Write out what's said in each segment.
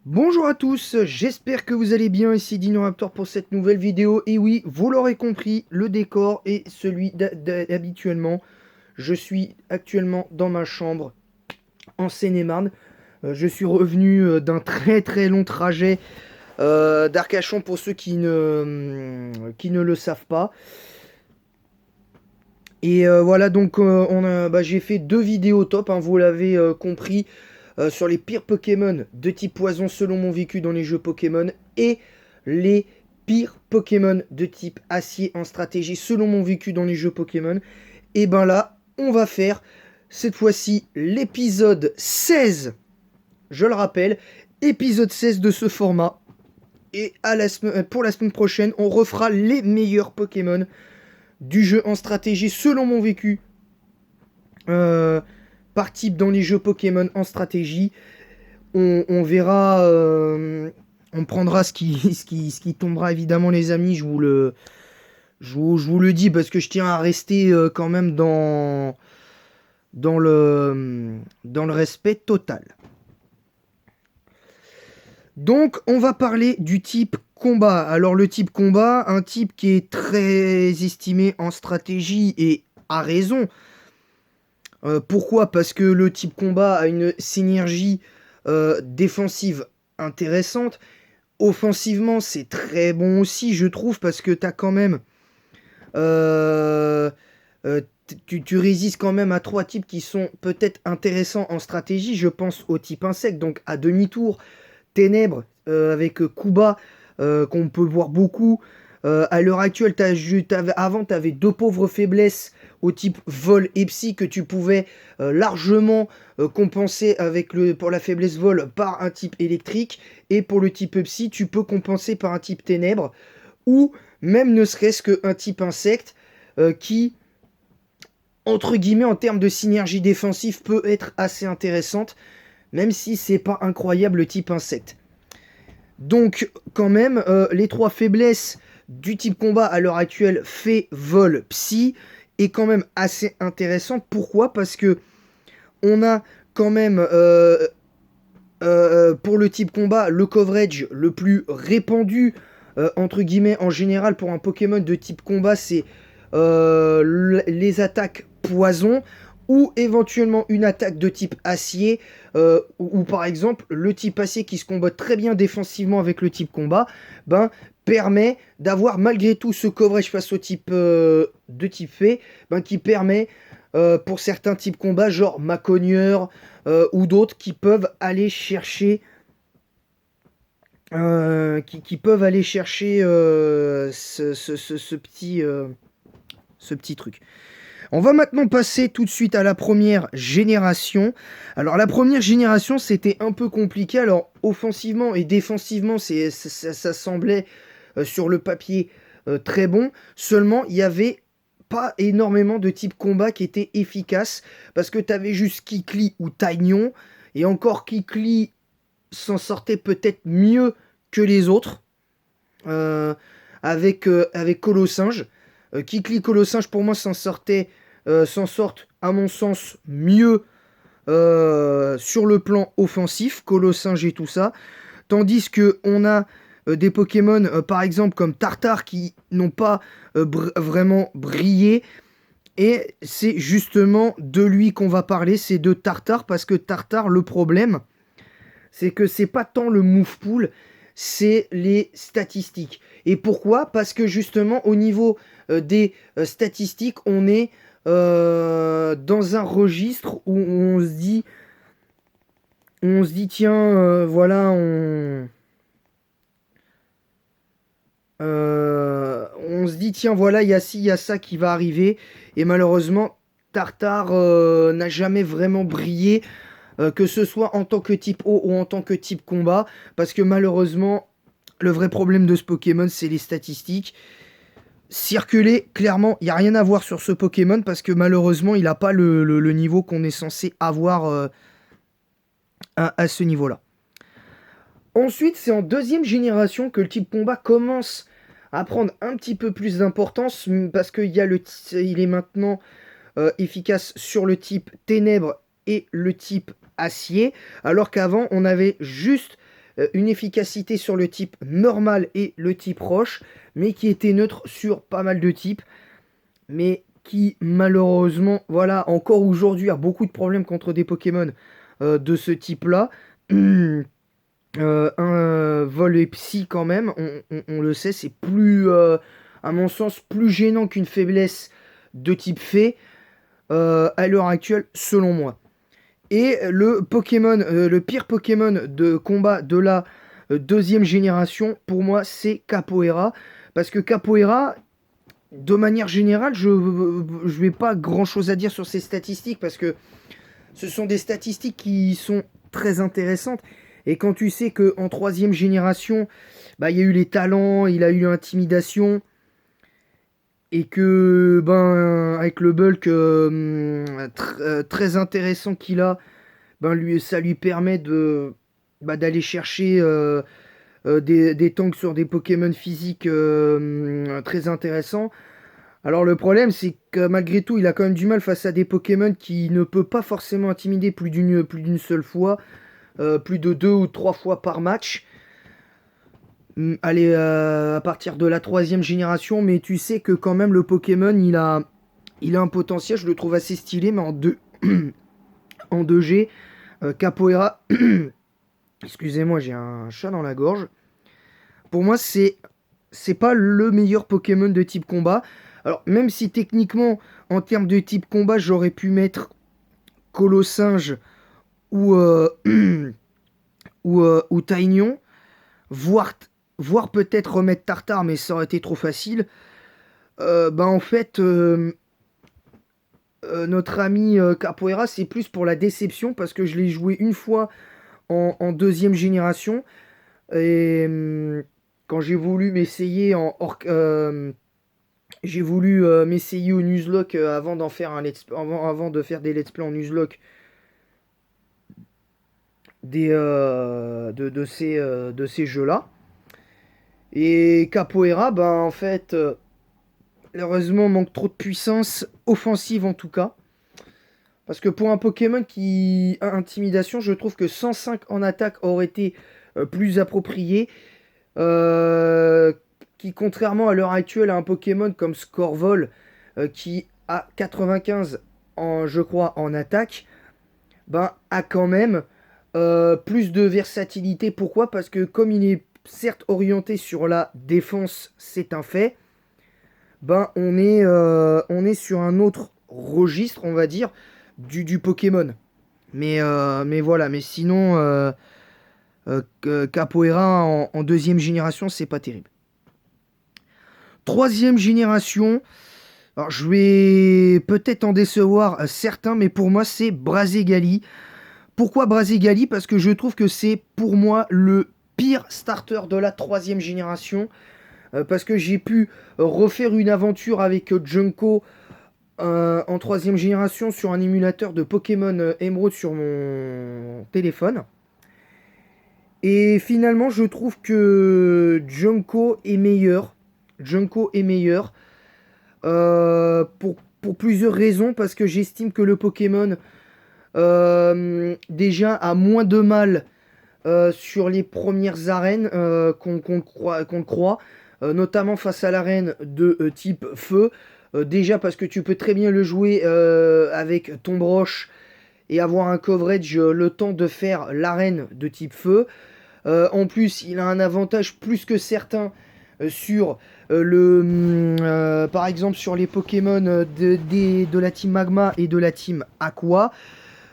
Bonjour à tous, j'espère que vous allez bien, ici Dinoraptor pour cette nouvelle vidéo. Et oui, vous l'aurez compris, le décor est celui d'habituellement. Je suis actuellement dans ma chambre en Seine-et-Marne. Je suis revenu d'un très très long trajet d'Arcachon pour ceux qui ne le savent pas. Et voilà, donc j'ai fait deux vidéos top, hein, vous l'avez compris, sur les pires Pokémon de type poison selon mon vécu dans les jeux Pokémon et les pires Pokémon de type acier en stratégie selon mon vécu dans les jeux Pokémon. Et ben là, on va faire cette fois-ci l'épisode 16, je le rappelle, épisode 16 de ce format. Et pour la semaine prochaine, on refera les meilleurs Pokémon du jeu en stratégie selon mon vécu euh, par type dans les jeux Pokémon en stratégie. On verra, on prendra ce qui tombera évidemment les amis, je vous le dis parce que je tiens à rester quand même dans le respect total. Donc on va parler du type combat. Alors le type combat, un type qui est très estimé en stratégie et à raison. Pourquoi? Parce que le type combat a une synergie défensive intéressante. Offensivement, c'est très bon aussi, je trouve, parce que t'as quand même. euh, tu résistes quand même à trois types qui sont peut-être intéressants en stratégie. Je pense au type insecte, donc à demi-tour. Ténèbres avec Kuba, qu'on peut voir beaucoup. À l'heure actuelle, avant, tu avais deux pauvres faiblesses au type vol et psy que tu pouvais largement compenser pour la faiblesse vol par un type électrique. Et pour le type psy, tu peux compenser par un type ténèbres ou même ne serait-ce qu'un type insecte qui, entre guillemets, en termes de synergie défensive, peut être assez intéressante, même si c'est pas incroyable le type insecte. Donc, quand même, les trois faiblesses du type combat à l'heure actuelle, fait, vol, psy, est quand même assez intéressante. Pourquoi? Parce que on a quand même, pour le type combat, le coverage le plus répandu, entre guillemets, en général, pour un Pokémon de type combat, c'est les attaques poison ou éventuellement une attaque de type acier, ou par exemple le type acier qui se combat très bien défensivement avec le type combat, ben, permet d'avoir malgré tout ce coverage face au type de type fée, ben, qui permet pour certains types combat, genre Macogneur ou d'autres qui peuvent aller chercher qui peuvent aller chercher ce petit truc. On va maintenant passer tout de suite à la première génération. Alors la première génération, c'était un peu compliqué. Alors offensivement et défensivement, ça semblait sur le papier très bon. Seulement, il y avait pas énormément de types combat qui étaient efficaces parce que tu avais juste Kikli ou Taignon. Et encore Kikli s'en sortait peut-être mieux que les autres euh, avec Colossinge. Kikli Colossinge pour moi s'en sortent à mon sens mieux sur le plan offensif, Colossinge et tout ça. Tandis que on a des Pokémon par exemple comme Tartare qui n'ont pas vraiment brillé. Et c'est justement de lui qu'on va parler, c'est de Tartare, parce que Tartare, le problème, c'est que c'est pas tant le move pool, c'est les statistiques. Et pourquoi? Parce que justement, au niveau des statistiques, on est dans un registre où on se dit tiens, voilà, on se dit tiens, voilà, il y a ci, il y a ça qui va arriver. Et malheureusement, Tartare n'a jamais vraiment brillé, que ce soit en tant que type eau ou en tant que type combat, parce que malheureusement, le vrai problème de ce Pokémon, c'est les statistiques. Circuler, clairement, il n'y a rien à voir sur ce Pokémon, parce que malheureusement, il n'a pas le niveau qu'on est censé avoir à ce niveau-là. Ensuite, c'est en deuxième génération que le type combat commence à prendre un petit peu plus d'importance, parce qu'il il est maintenant efficace sur le type ténèbres et le type acier, alors qu'avant on avait juste une efficacité sur le type normal et le type roche, mais qui était neutre sur pas mal de types, mais qui malheureusement, voilà, encore aujourd'hui a beaucoup de problèmes contre des Pokémon de ce type-là. Un vol et psy quand même, on le sait, c'est plus, à mon sens, plus gênant qu'une faiblesse de type fée à l'heure actuelle, selon moi. Et le Pokémon, le pire Pokémon de combat de la deuxième génération, pour moi, c'est Capoeira. Parce que Capoeira, de manière générale, je vais pas grand chose à dire sur ses statistiques parce que ce sont des statistiques qui sont très intéressantes. Et quand tu sais qu'en troisième génération, bah, il y a eu les talents, il a eu l'intimidation, et que ben avec le bulk très intéressant qu'il a, ben ça lui permet d'aller chercher des tanks sur des Pokémon physiques très intéressants. Alors le problème, c'est que malgré tout, il a quand même du mal face à des Pokémon qui ne peut pas forcément intimider plus d'une seule fois, plus de 2 ou 3 fois par match. Allez, à partir de la troisième génération, mais tu sais que quand même le Pokémon, il a un potentiel, je le trouve assez stylé, mais en 2G, Capoeira, excusez-moi, j'ai un chat dans la gorge. Pour moi, c'est pas le meilleur Pokémon de type combat. Alors, même si techniquement, en termes de type combat, j'aurais pu mettre Colossinge ou, ou Taignon, voire, voire peut-être remettre Tartare, mais ça aurait été trop facile. Bah en fait, notre ami Capoeira, c'est plus pour la déception parce que je l'ai joué une fois en deuxième génération. Et quand j'ai voulu m'essayer j'ai voulu m'essayer au Nuzlocke avant d'en faire avant de faire des let's play en Nuzlocke de ces jeux-là. Et Capoeira, ben en fait, malheureusement, manque trop de puissance offensive en tout cas. Parce que pour un Pokémon qui a intimidation, je trouve que 105 en attaque aurait été plus approprié. Qui, contrairement à l'heure actuelle, à un Pokémon comme Scorvol, qui a 95 je crois, en attaque, ben, a quand même plus de versatilité. Pourquoi? Parce que comme il est certes orienté sur la défense, c'est un fait, ben, on est sur un autre registre, on va dire, du Pokémon. Mais voilà, mais sinon, Capoeira en deuxième génération, c'est pas terrible. Troisième génération, alors je vais peut-être en décevoir certains, mais pour moi c'est Brazegali. Pourquoi Brazegali? Parce que je trouve que c'est pour moi le pire starter de la troisième génération. Parce que j'ai pu refaire une aventure avec Junko en troisième génération sur un émulateur de Pokémon Emerald sur mon téléphone. Et finalement, je trouve que Junko est meilleur. Junko est meilleur. Pour plusieurs raisons. Parce que j'estime que le Pokémon, déjà, a moins de mal sur les premières arènes qu'on le croit. Notamment face à l'arène de type feu. Déjà parce que tu peux très bien le jouer avec ton broche et avoir un coverage le temps de faire l'arène de type feu. En plus, il a un avantage plus que certain sur par exemple sur les Pokémon de la team Magma et de la team Aqua.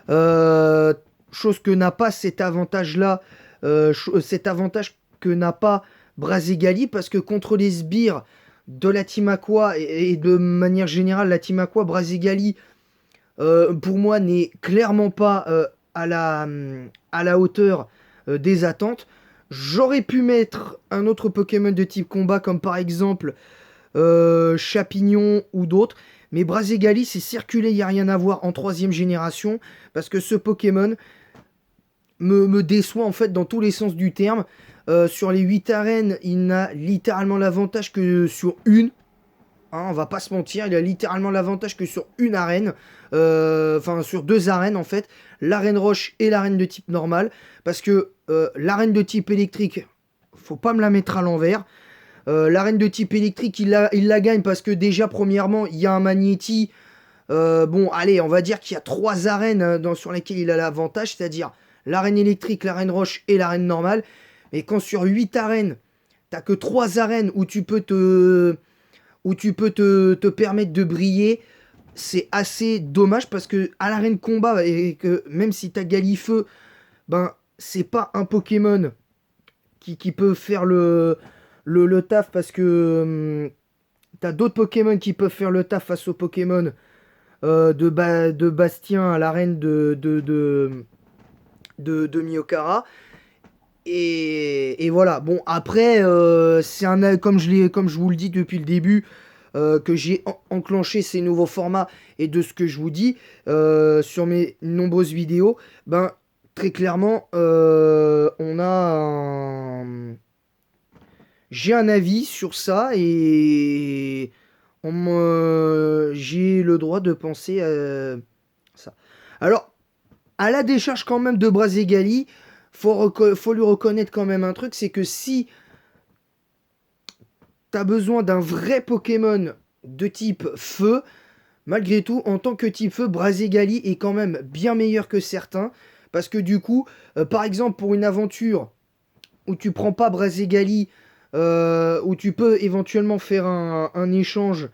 Chose que n'a pas cet avantage-là, cet avantage que n'a pas Brazegali, parce que contre les sbires de la team Aqua et de manière générale la team Aqua, Brazegali pour moi n'est clairement pas à la hauteur des attentes. J'aurais pu mettre un autre Pokémon de type combat comme par exemple Chapignon ou d'autres, mais Brazegali c'est circulé, il n'y a rien à voir en troisième génération parce que ce Pokémon me déçoit en fait dans tous les sens du terme. Sur les 8 arènes, il n'a littéralement l'avantage que sur une. hein, on va pas se mentir, il a littéralement l'avantage que sur une arène, enfin sur deux arènes en fait, l'arène roche et l'arène de type normal, parce que l'arène de type électrique, faut pas me la mettre à l'envers. L'arène de type électrique, il la gagne parce que déjà, premièrement, il y a un magnéti. Bon, allez, on va dire qu'il y a trois arènes sur lesquelles il a l'avantage, c'est-à-dire l'arène électrique, l'arène roche et l'arène normale. Et quand sur 8 arènes, t'as que 3 arènes où tu peux te permettre de briller, c'est assez dommage parce que à l'arène combat, et que même si t'as Galifeu, ben, c'est pas un Pokémon qui peut faire le taf parce que t'as d'autres Pokémon qui peuvent faire le taf face aux Pokémon de Bastien à l'arène de Miokara. Et voilà. Bon, après, comme je vous le dis depuis le début, que j'ai enclenché ces nouveaux formats et de ce que je vous dis sur mes nombreuses vidéos, ben, très clairement, j'ai un avis sur ça et j'ai le droit de penser à ça. Alors, à la décharge quand même de Brazegali, faut lui reconnaître quand même un truc, c'est que si t'as besoin d'un vrai Pokémon de type feu, malgré tout, en tant que type feu, Brazegali est quand même bien meilleur que certains. Parce que du coup, par exemple, pour une aventure où tu prends pas Brazegali, où tu peux éventuellement faire un échange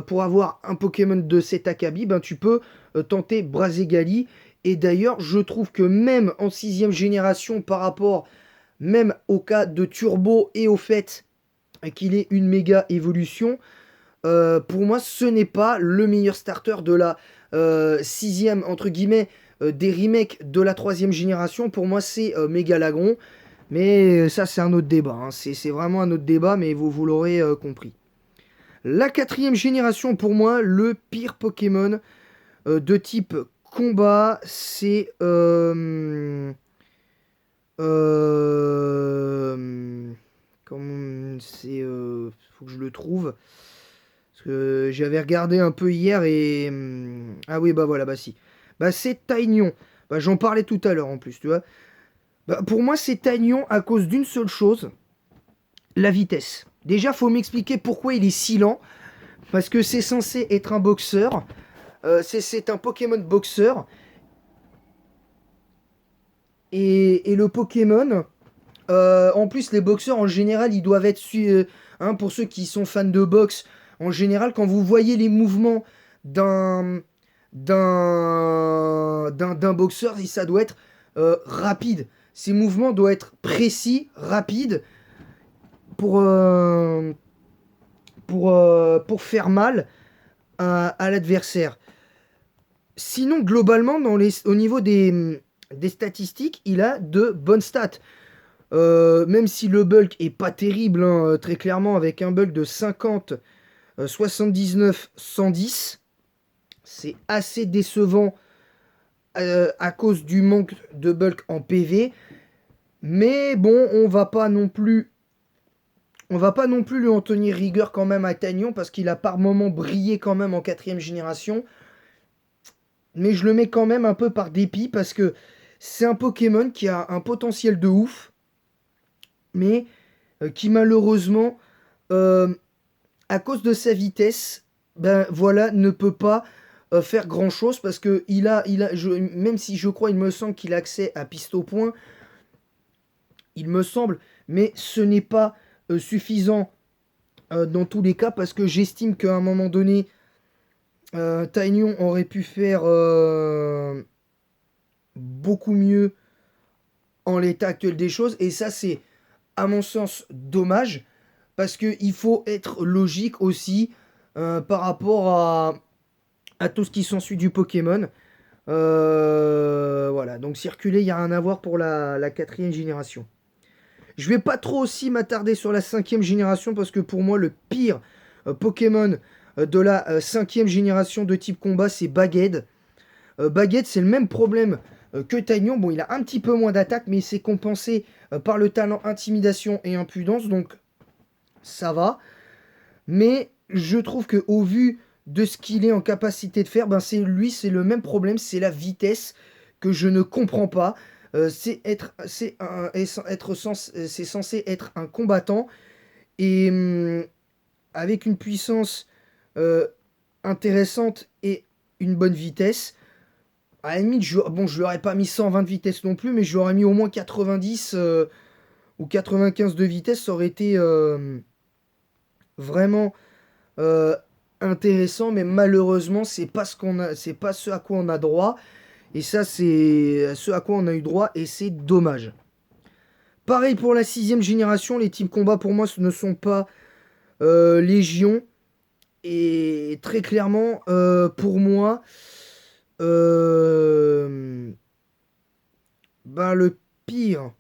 pour avoir un Pokémon de cet acabit, ben tu peux tenter Brazegali. Et d'ailleurs, je trouve que même en 6ème génération, par rapport même au cas de Turbo et au fait qu'il ait une méga évolution, pour moi, ce n'est pas le meilleur starter de la 6ème, entre guillemets, des remakes de la 3ème génération. Pour moi, c'est Mégalagron. Mais ça, c'est un autre débat, hein. C'est vraiment un autre débat, mais vous l'aurez compris. La 4ème génération, pour moi, le pire Pokémon de type combat, c'est... comment c'est... faut que je le trouve. Parce que j'avais regardé un peu hier et... ah oui, bah voilà, bah si. Bah c'est Taignon. Bah j'en parlais tout à l'heure en plus, tu vois. Bah, pour moi, c'est Taignon à cause d'une seule chose, la vitesse. Déjà, faut m'expliquer pourquoi il est si lent. Parce que c'est censé être un boxeur. C'est un Pokémon boxeur. Et le Pokémon, en plus, les boxeurs, en général, ils doivent être... hein, pour ceux qui sont fans de boxe, en général, quand vous voyez les mouvements d'un d'un boxeur, ça doit être rapide. Ces mouvements doivent être précis, rapides, pour, euh, pour faire mal à l'adversaire. Sinon, globalement, au niveau des statistiques, il a de bonnes stats. Même si le bulk est pas terrible, hein, très clairement, avec un bulk de 50, 79, 110, c'est assez décevant à cause du manque de bulk en PV. Mais bon, on va pas non plus lui en tenir rigueur quand même à Taignon parce qu'il a par moments brillé quand même en 4ème génération. Mais je le mets quand même un peu par dépit parce que c'est un Pokémon qui a un potentiel de ouf, mais qui malheureusement, euh, à cause de sa vitesse, ben voilà, ne peut pas faire grand chose parce que même si je crois, il me semble qu'il a accès à piste au point, il me semble, mais ce n'est pas suffisant dans tous les cas parce que j'estime qu'à un moment donné, Taignon aurait pu faire beaucoup mieux en l'état actuel des choses et ça c'est à mon sens dommage parce qu'il faut être logique aussi par rapport à tout ce qui s'ensuit du Pokémon. Voilà, donc circuler, il n'y a rien à voir pour la 4ème génération. Je vais pas trop aussi m'attarder sur la 5ème génération parce que pour moi, le pire Pokémon de la 5ème génération de type combat, c'est Baguette. Baguette, c'est le même problème que Taignon. Bon, il a un petit peu moins d'attaque, mais c'est compensé par le talent intimidation et impudence, donc ça va. Mais je trouve que au vu de ce qu'il est en capacité de faire, ben c'est le même problème, c'est la vitesse que je ne comprends pas. C'est censé être un combattant et avec une puissance euh, intéressante et une bonne vitesse. À la limite, je lui aurais pas mis 120 de vitesse non plus, mais je lui aurais mis au moins 90 ou 95 de vitesse. Ça aurait été vraiment euh, intéressant, mais malheureusement, c'est pas ce à quoi on a droit. Et ça, c'est ce à quoi on a eu droit, et c'est dommage. Pareil pour la sixième génération, les teams combat pour moi ce ne sont pas Légion. Et très clairement, pour moi, euh, bah, le pire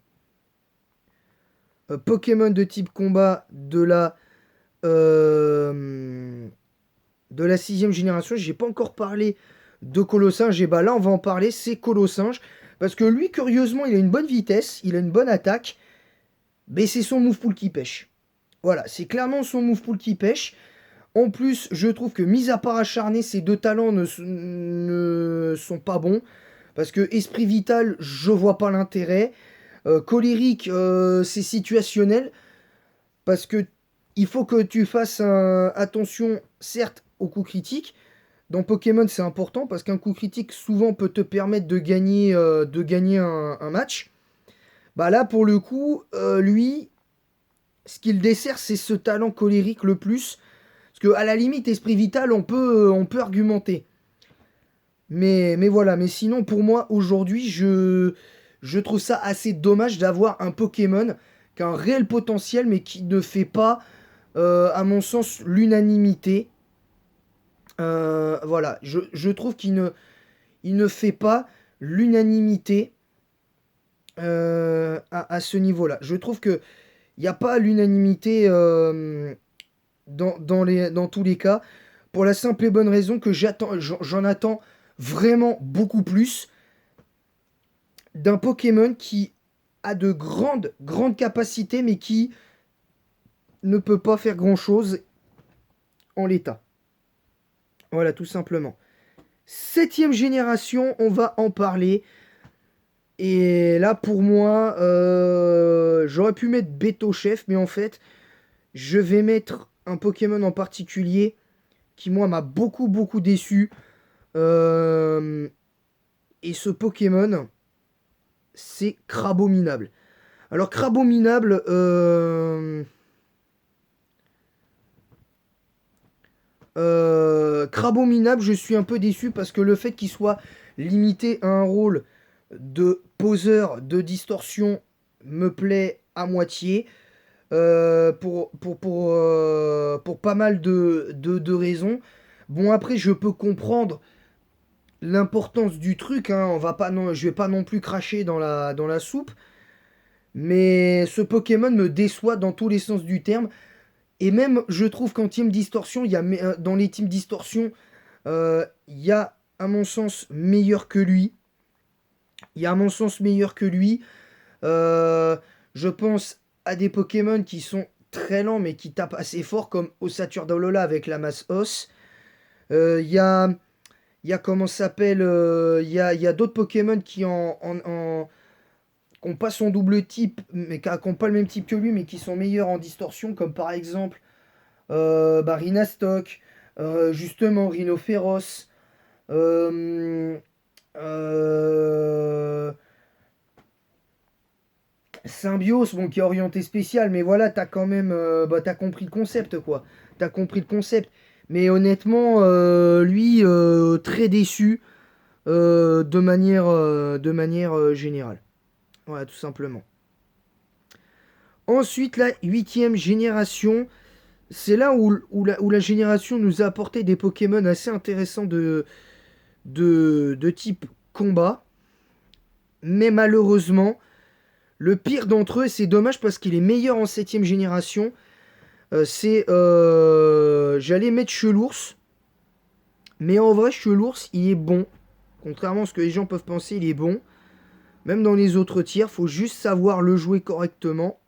Pokémon de type combat de la sixième génération, j'ai pas encore parlé de Colossinge, et bah là on va en parler, c'est Colossinge. Parce que lui, curieusement, il a une bonne vitesse, il a une bonne attaque, mais c'est son move pool qui pêche. Voilà, c'est clairement son move pool qui pêche. En plus, je trouve que, mis à part acharné, ces deux talents ne sont pas bons. Parce que Esprit Vital, je vois pas l'intérêt. Colérique, c'est situationnel. Parce que il faut que tu fasses attention, certes, aux coups critiques. Dans Pokémon, c'est important parce qu'un coup critique, souvent, peut te permettre de gagner un match. Bah là, pour le coup, lui, ce qu'il dessert, c'est ce talent colérique le plus. Parce que à la limite, Esprit Vital, on peut argumenter. Mais voilà, mais sinon, pour moi, aujourd'hui, je trouve ça assez dommage d'avoir un Pokémon qui a un réel potentiel, mais qui ne fait pas, à mon sens, l'unanimité. Voilà, je trouve il ne fait pas l'unanimité à ce niveau-là. Je trouve que il n'y a pas l'unanimité dans tous les cas, pour la simple et bonne raison que j'en attends vraiment beaucoup plus d'un Pokémon qui a de grandes capacités, mais qui ne peut pas faire grand-chose en l'état. Voilà, tout simplement. Septième génération, on va en parler. Et là, pour moi, j'aurais pu mettre Beto Chef, mais en fait, je vais mettre un Pokémon en particulier qui, moi, m'a beaucoup déçu. Euh, et ce Pokémon, c'est Crabominable. Alors, Crabominable, Crabominable, je suis un peu déçu parce que le fait qu'il soit limité à un rôle de poseur de distorsion me plaît à moitié. Pour pas mal de raisons. Bon, après, je peux comprendre l'importance du truc, hein. Je vais pas non plus cracher dans la soupe. Mais ce Pokémon me déçoit dans tous les sens du terme. Et même, je trouve qu'en Team Distorsion, dans les Teams Distorsion, il y a, à mon sens, meilleur que lui. Il y a, à mon sens, meilleur que lui. Euh, je pense à des Pokémon qui sont très lents mais qui tapent assez fort, comme Ossature d'Alola avec la masse os. Il y a, comment ça s'appelle il y a d'autres Pokémon qui ont pas son double type, mais qui n'ont pas le même type que lui, mais qui sont meilleurs en distorsion, comme par exemple Rhinastock, justement Rhinophéros, euh, euh, Symbiose, bon, qui est orienté spécial, mais voilà, t'as quand même, t'as compris le concept, quoi. T'as compris le concept. Mais honnêtement, lui, très déçu de manière générale. Voilà, tout simplement. Ensuite, la huitième génération, c'est là où la génération nous a apporté des Pokémon assez intéressants de type combat. Mais malheureusement, le pire d'entre eux, c'est dommage parce qu'il est meilleur en septième génération. J'allais mettre Chelours. Mais en vrai, Chelours, il est bon. Contrairement à ce que les gens peuvent penser, il est bon. Même dans les autres tiers, faut juste savoir le jouer correctement.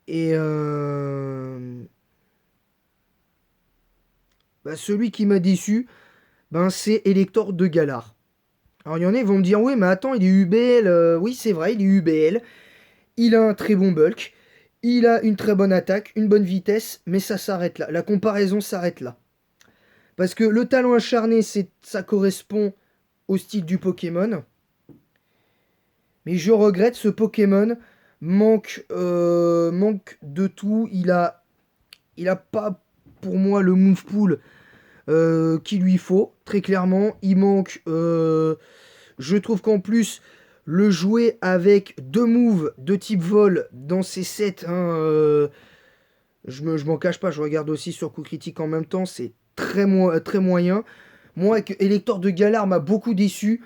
Et Bah, celui qui m'a déçu, ben, c'est Elector de Galar. Alors il y en a, ils vont me dire, oui, mais attends, il est UBL. Oui, c'est vrai, il est UBL. Il a un très bon bulk. Il a une très bonne attaque, une bonne vitesse, mais ça s'arrête là. La comparaison s'arrête là. Parce que le talent acharné, ça correspond au style du Pokémon. Mais je regrette, ce Pokémon manque de tout. Il a pas, pour moi, le move pool qu'il lui faut, très clairement. Il manque... je trouve qu'en plus, le jouer avec deux moves de type vol dans ces sets, hein, je m'en cache pas, je regarde aussi sur coup critique en même temps, c'est très moyen. Moi, avec Elector de Galar m'a beaucoup déçu,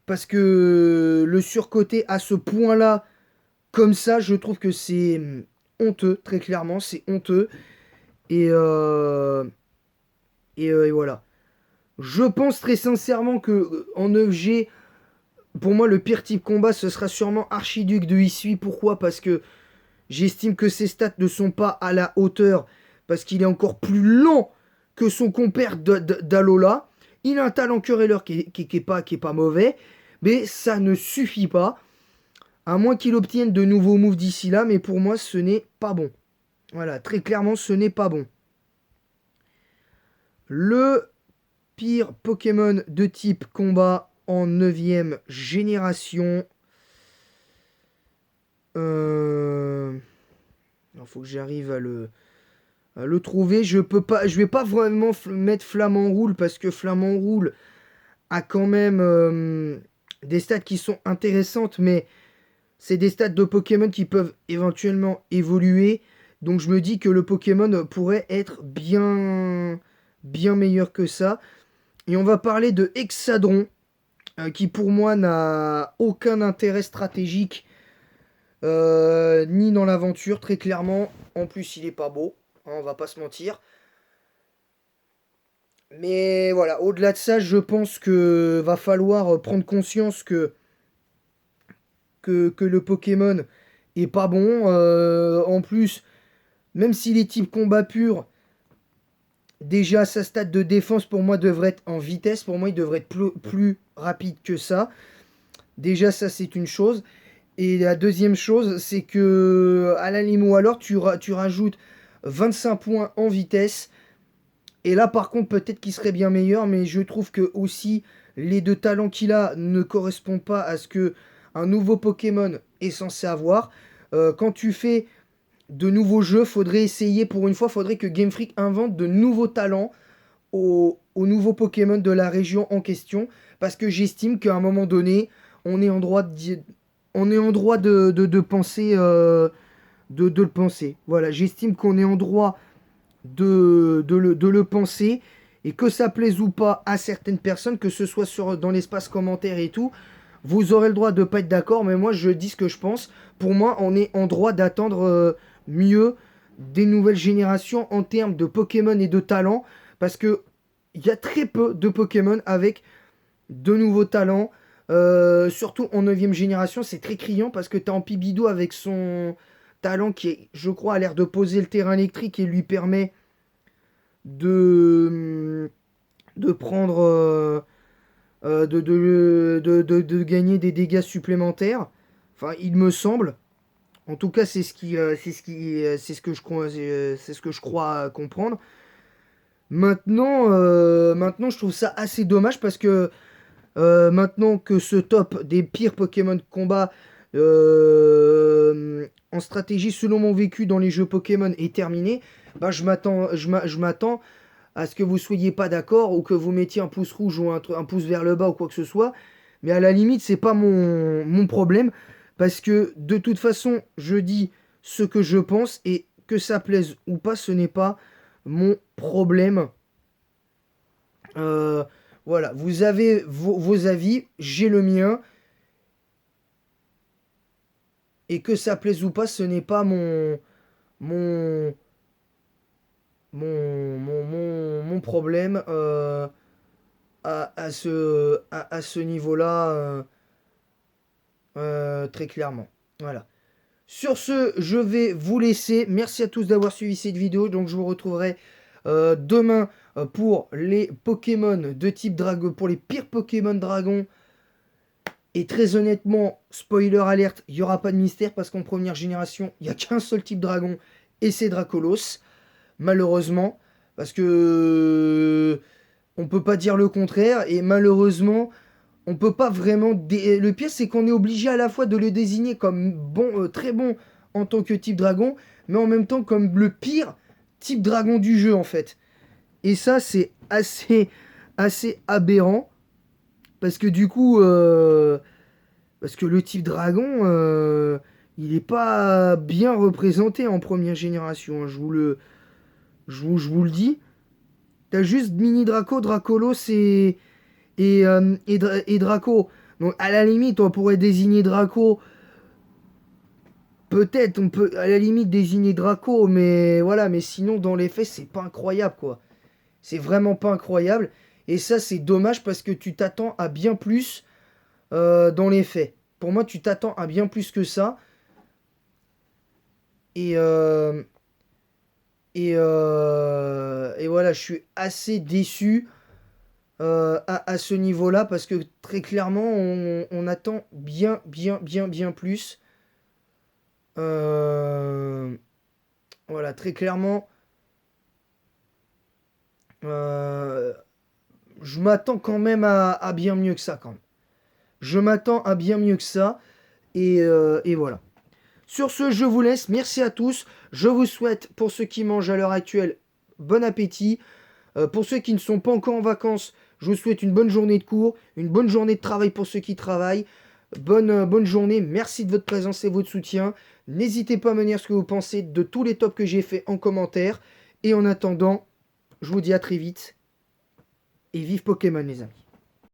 parce que le surcoté à ce point-là, comme ça, je trouve que c'est honteux, très clairement, c'est honteux. Et, et voilà. Je pense très sincèrement que en EFG, pour moi, le pire type combat, ce sera sûrement Archiduc de Issui. Pourquoi? Parce que j'estime que ses stats ne sont pas à la hauteur, parce qu'il est encore plus lent que son compère d'Alola. Il a un talent querelleur qui est pas mauvais, mais ça ne suffit pas. À moins qu'il obtienne de nouveaux moves d'ici là, mais pour moi, ce n'est pas bon. Voilà, très clairement, ce n'est pas bon. Le pire Pokémon de type combat en 9ème génération. Il faut que j'arrive à le trouver. Je vais pas vraiment mettre Flamant Roule, parce que Flamant Roule a quand même des stats qui sont intéressantes, mais c'est des stats de Pokémon qui peuvent éventuellement évoluer. Donc je me dis que le Pokémon pourrait être bien meilleur que ça. Et on va parler de Hexadron, qui pour moi n'a aucun intérêt stratégique, ni dans l'aventure, très clairement. En plus, il est pas beau, hein, on va pas se mentir. Mais voilà, au-delà de ça, je pense que va falloir prendre conscience que le Pokémon est pas bon. En plus, même s'il est type combat pur, déjà sa stat de défense pour moi devrait être en vitesse. Pour moi, il devrait être plus rapide que ça. Déjà, ça c'est une chose. Et la deuxième chose, c'est que à la limo, alors tu rajoutes 25 points en vitesse. Et là, par contre, peut-être qu'il serait bien meilleur, mais je trouve que aussi les deux talents qu'il a ne correspondent pas à ce que un nouveau Pokémon est censé avoir. Quand tu fais de nouveaux jeux, faudrait essayer, pour une fois, faudrait que Game Freak invente de nouveaux talents aux nouveaux Pokémon de la région en question, parce que j'estime qu'à un moment donné, on est en droit de penser, de le penser. Voilà, j'estime qu'on est en droit de le penser, et que ça plaise ou pas à certaines personnes, que ce soit dans l'espace commentaire et tout, vous aurez le droit de pas être d'accord, mais moi je dis ce que je pense. Pour moi, on est en droit d'attendre mieux des nouvelles générations en termes de Pokémon et de talent, parce que il y a très peu de Pokémon avec de nouveaux talents, surtout en 9ème génération. C'est très criant, parce que tu as Ampibidou avec son talent qui, je crois, a l'air de poser le terrain électrique et lui permet de prendre, de gagner des dégâts supplémentaires. Enfin, il me semble. En tout cas, c'est ce que je crois comprendre. Maintenant, je trouve ça assez dommage, parce que maintenant que ce top des pires Pokémon de combat en stratégie, selon mon vécu dans les jeux Pokémon, est terminé, bah, je m'attends à ce que vous soyez pas d'accord, ou que vous mettiez un pouce rouge ou un pouce vers le bas ou quoi que ce soit. Mais à la limite, c'est pas mon problème, parce que de toute façon, je dis ce que je pense, et que ça plaise ou pas, ce n'est pas mon problème. Euh, voilà, vous avez vos avis, j'ai le mien, et que ça plaise ou pas, ce n'est pas mon, mon problème, à ce niveau-là, très clairement. Voilà. Sur ce, je vais vous laisser. Merci à tous d'avoir suivi cette vidéo. Donc, je vous retrouverai Demain, pour les Pokémon de type dragon, pour les pires Pokémon dragon. Et très honnêtement, spoiler alerte, il n'y aura pas de mystère parce qu'en première génération, il n'y a qu'un seul type dragon et c'est Dracolos. Malheureusement, parce que on peut pas dire le contraire et malheureusement, on peut pas vraiment. Le pire, c'est qu'on est obligé à la fois de le désigner comme bon, très bon en tant que type dragon, mais en même temps comme le pire type dragon du jeu en fait. Et ça, c'est assez aberrant. Parce que du coup, parce que le type dragon, il est pas bien représenté en première génération, hein, je vous le dis. T'as juste Mini Draco, Dracolos et Draco. Donc à la limite, on pourrait désigner Draco. Peut-être, on peut à la limite désigner Draco, mais voilà, mais sinon dans les faits, c'est pas incroyable quoi. C'est vraiment pas incroyable. Et ça, c'est dommage parce que tu t'attends à bien plus dans les faits. Pour moi, tu t'attends à bien plus que ça. Et, euh, et voilà, je suis assez déçu à ce niveau-là parce que très clairement, on attend bien plus. Euh, voilà, très clairement, euh, je m'attends quand même à bien mieux que ça quand même. Je m'attends à bien mieux que ça. Et voilà. Sur ce, je vous laisse. Merci à tous. Je vous souhaite, pour ceux qui mangent à l'heure actuelle, bon appétit. Pour ceux qui ne sont pas encore en vacances, je vous souhaite une bonne journée de cours, une bonne journée de travail pour ceux qui travaillent. Bonne journée. Merci de votre présence et votre soutien. N'hésitez pas à me dire ce que vous pensez de tous les tops que j'ai fait en commentaire. Et en attendant, je vous dis à très vite. Et vive Pokémon, les amis.